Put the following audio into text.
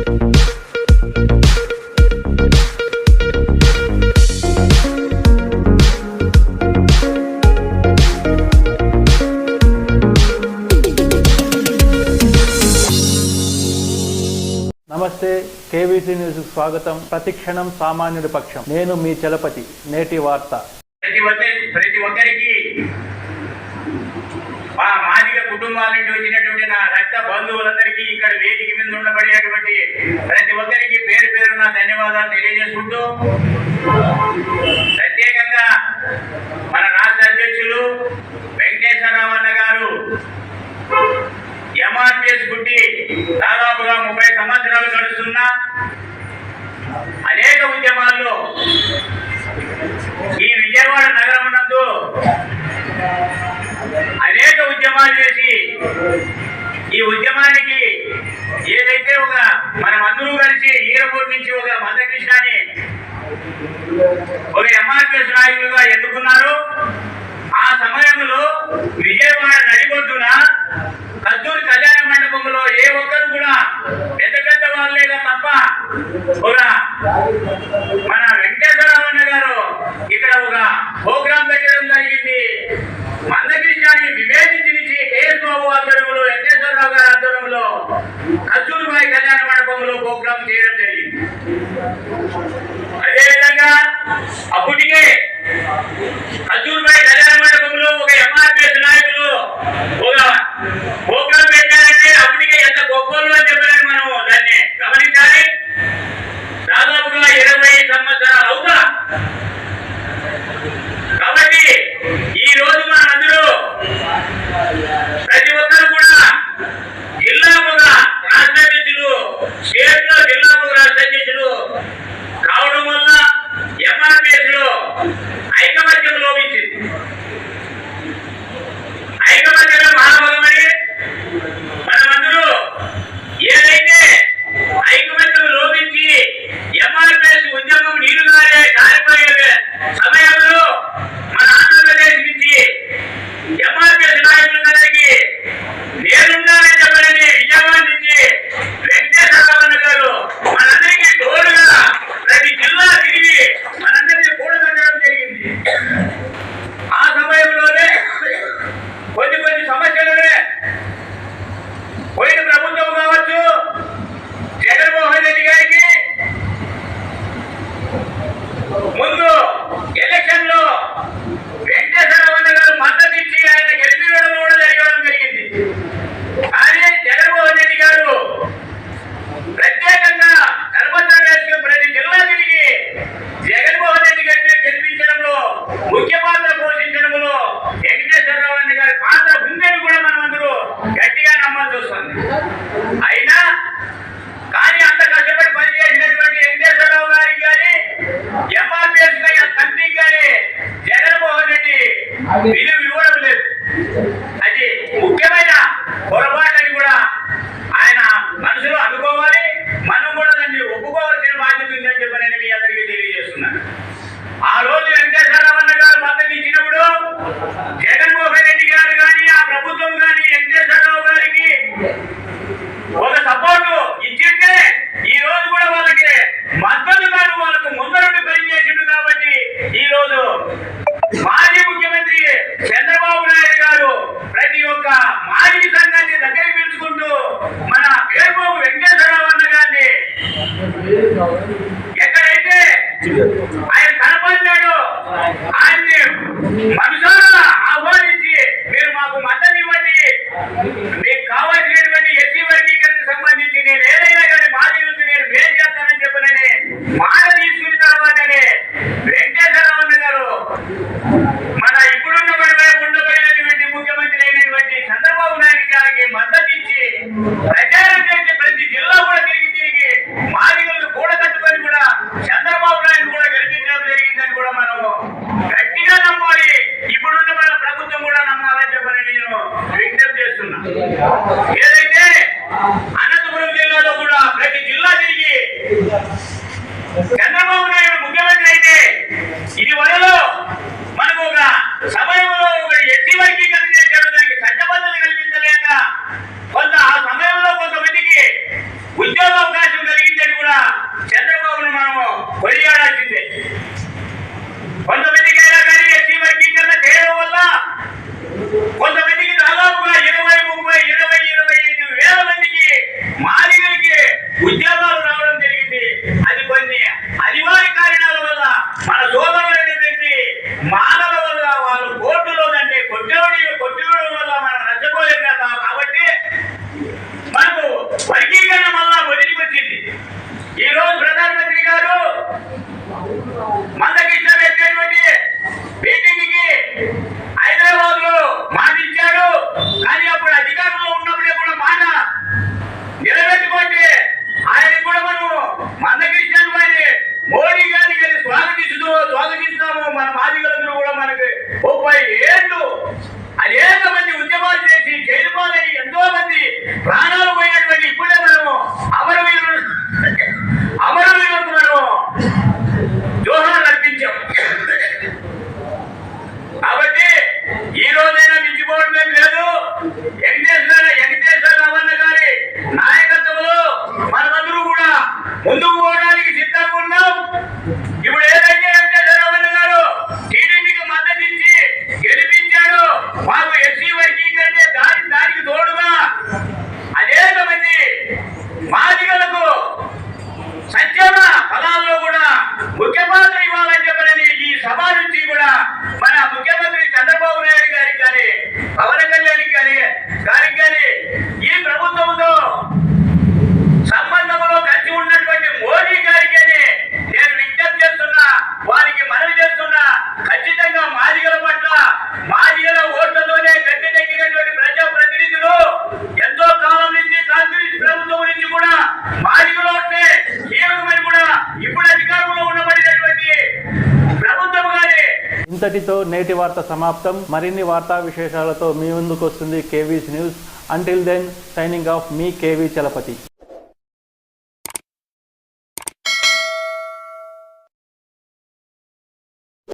నమస్తే, KVC news స్వాగతం. ప్రతిక్షణం సామాన్యుడి పక్షం. నేను మీ చలపతి. నేటి వార్త. ప్రతి ఒక్కరికి మా మాదిగ కుటుంబాల నుండి వచ్చినటువంటి నా రక్త బంధువులందరికీ ఇక్కడ వేదిక మీద ఉండబడేటువంటి ప్రతి ఒక్కరికి పేరు పేరున ధన్యవాదాలు తెలియజేసుకుంటూ, ప్రత్యేకంగా మన రాష్ట్ర అధ్యక్షులు వెంకటేశ్వరరావు అన్న గారు ఎంఆర్పిఎస్ పుట్టి దాదాపుగా 30 సంవత్సరాలు గడుస్తున్నా అనేక ఉద్యమాల్లో ఈ విజయవాడ నగరం నందు అనేక ఉద్యమాలు చేసి ఈ ఉద్యమానికి ఏదైతే మనమందరూ కలిసి ఈరపూర్ నుంచి ఒక మందకృష్ణాన్ని ఒక ఎంఆర్పిఎస్ నాయకులుగా ఎన్నుకున్నారు. ఆ సమయంలో విజయవాడ నడిబొడ్డున కస్తూరి కళ్యాణ మండపంలో ఏ ఒక్కరు కూడా పెద్ద పెద్ద వాళ్ళేగా తప్ప మన వెంకటేశ్వరరావు గారు ఇక్కడ ఒక ప్రోగ్రాం పెట్టడం జరిగింది. మందకృష్ణాన్ని వివేచించి కేఎస్ బాబు ఆధ్వర్యంలో, వెంకటేశ్వరరావు గారి ఆధ్వర్యంలో కస్తూరిబాయి కళ్యాణ మండపంలో ప్రోగ్రాం చేయడం జరిగింది. అదేవిధంగా అప్పటికే కస్తూరిబాయి కళ్యాణ మండపంలో ఒక ఎంఆర్పిఎస్ నాయకులు ఒక ప్రోగ్రాం పెట్టారంటే అప్పటికే ఎంత గొప్పలు అని చెప్పారని మనం దాన్ని గమనించాలి. దాదాపుగా 20 సంవత్సరాలు అవుతా. కాబట్టి ఈ రోజు మనందరూ ప్రతి ఒక్కరు కూడా జిల్లాకు రాష్ట్ర అధ్యక్షులు, స్టేట్ లో జిల్లాకు రాష్ట్ర అధ్యక్షులు కావడం వల్ల ఎంఆర్పిఎస్ లో ఐకమత్యం లోపించింది. ఐకమత్యం మహాభాగమని మనమందరూ ఏదైతే ఐకమత్యం లోపించి ఎంఆర్పిఎస్ ఉద్యమం నీరుగారే కాలిపోయే సమయంలో మన ఆంధ్రప్రదేశ్ నుంచి ఎంఆర్పిఎస్ నాయకులందరికీ నేనున్నానని చెప్పని విజయవాడ నుంచి వెంకటేశ్వరరావు గారు మనందరికీ తోడుగా ప్రతి జిల్లా తిరిగి మనందరికీ కూడగట్టడం జరిగింది. ఆ సమయంలోనే కొన్ని సమస్యలనే పోయిన ప్రభుత్వం కావచ్చు, జగన్మోహన్ రెడ్డి గారికి ముందు ఎలక్షన్ లో వెంకటేశ్వరరావు గారు మద్దతు ఇచ్చి ఆయన గెలిపివ్వడం కూడా జరిగింది. కానీ జగన్మోహన్ రెడ్డి గారు ప్రత్యేకంగా కర్మచారి ప్రతి జిల్లా తిరిగి జగన్మోహన్ రెడ్డి గారిని గెలిపించడంలో ముఖ్య పాత్ర పోషించడంలో వెంకటేశ్వరరావు గారి పాత్ర ఉందని కూడా మనం అందరూ గట్టిగా నమ్మాల్సి వస్తుంది. అయినా కానీ అంత కష్టపడి పనిచేసినటువంటి వెంకటేశ్వరరావు గారికి కానీ ఎంఆర్పిఎస్ కంపెనీకి కానీ జగన్మోహన్ రెడ్డి విలువ ఇవ్వడం లేదు. అది ముఖ్యమైన పొరపాటు అని కూడా ఆయన మనసులో అనుకోవాలి. మనం కూడా దాన్ని ఒప్పుకోవాల్సిన బాధ్యత ఉందని చెప్పని మీ అందరికీ తెలియజేస్తున్నాను. ఆ రోజు వెంకటేశ్వరరావు గారు మద్దతు ఇచ్చినప్పుడు జగన్మోహన్ రెడ్డి గారు కానీ ఆ ప్రభుత్వం కానీ వెంకటేశ్వరరావు గారికి ఒక సపోర్టు ఇచ్చింటే ఈ రోజు కూడా వాళ్ళకి మద్దతుగాను వాళ్ళకు ముందరుండి పనిచేసిండు. కాబట్టి ఈ రోజు మాజీ ముఖ్యమంత్రి చంద్రబాబు నాయుడు గారు ప్రతి ఒక్క మాజీ సంఘాన్ని దగ్గరికి పిలుచుకుంటూ మన పేరుబాబు వెంకటేశ్వరరావు గారిని ఎక్కడైతే ఆయన కనపడినాడో ఆయన్ని మనసారా ఆహ్వానించి మీరు మాకు మద్దతు ఇవ్వండి, మీకు కావాల్సినటువంటి ఎస్సీ వర్గీకరణకు సంబంధించి నేను ఏదైనా కానీ మాజీలకు నేను మేలు చేస్తానని చెప్పనని మాట తీసుకున్న తర్వాతనే వెంకటేశ్వరరావు గారు మన ఇప్పుడున్న ఉండబడినటువంటి ముఖ్యమంత్రి అయినటువంటి చంద్రబాబు నాయుడు గారికి మద్దతు ఇచ్చి ప్రచారం చేసి ప్రతి జిల్లా కూడా తిరిగి మాదిగలను కూడగట్టుకొని కూడా చంద్రబాబు నాయుడు కూడా గెలిపించడం జరిగిందని కూడా మనం గట్టిగా నమ్మాలి. ఇప్పుడున్న మన ప్రభుత్వం కూడా నమ్మాలని చెప్పని నేను విజ్ఞప్తి చేస్తున్నా. ఏదైతే అనంతపురం జిల్లాలో కూడా ప్రతి జిల్లా తిరిగి చంద్రబాబు నాయుడు ముఖ్యమంత్రి అయితే ఇది వరలో మనకు ఒక సమయంలో ఒక ఎస్సీ వర్గీకరణ చేయడానికి చట్టబద్ధత కల్పించలేక కొంత ఆ సమయంలో కొంతమందికి ఉద్యోగ అవకాశం ముందుకు పోవడానికి సిద్ధంగా ఉన్నాం. ఇప్పుడు ఏదైతే వెంకటేశ్వరరావు గారు టీడీపీకి మద్దతు ఇచ్చి గెలిపించాడు, మాకు ఎస్సీ వర్గీకరణ దానికి తోడుగా అనేక మంది మాదిగలకు సంక్షేమ ఫలాల్లో కూడా ముఖ్య పాత్ర ఇవ్వాలని చెప్పని ఈ సభ నుంచి కూడా మన ముఖ్యమంత్రి చంద్రబాబు నాయుడు గారికి కానీ పవన్ కళ్యాణ్ గారికి కానీ ఈ ప్రభుత్వంతో సంబంధంలో కలిసి ఉన్నటువంటి మోదీ గారికి నేను విజ్ఞప్తి చేస్తున్నా, వారికి మనవి చేస్తున్నా. ఖచ్చితంగా మాదిగల పట్ల మాదిగల ఓట్లతోనే గట్టి దక్కినటువంటి ప్రజా ప్రతినిధులు ఎంతో కాలం నుంచి కాంగ్రెస్ ప్రభుత్వం నుంచి కూడా మాదిగల ఓట్లే కీలకమని కూడా ఇప్పుడు అధికారంలో ఉండబడినటువంటి ప్రభుత్వం గారి. ఇంతటితో నేటి వార్త సమాప్తం. మరిన్ని వార్తా విశేషాలతో మీ ముందుకు వస్తుంది KV's news. Until then, signing off మీ కేవీ చలపతి.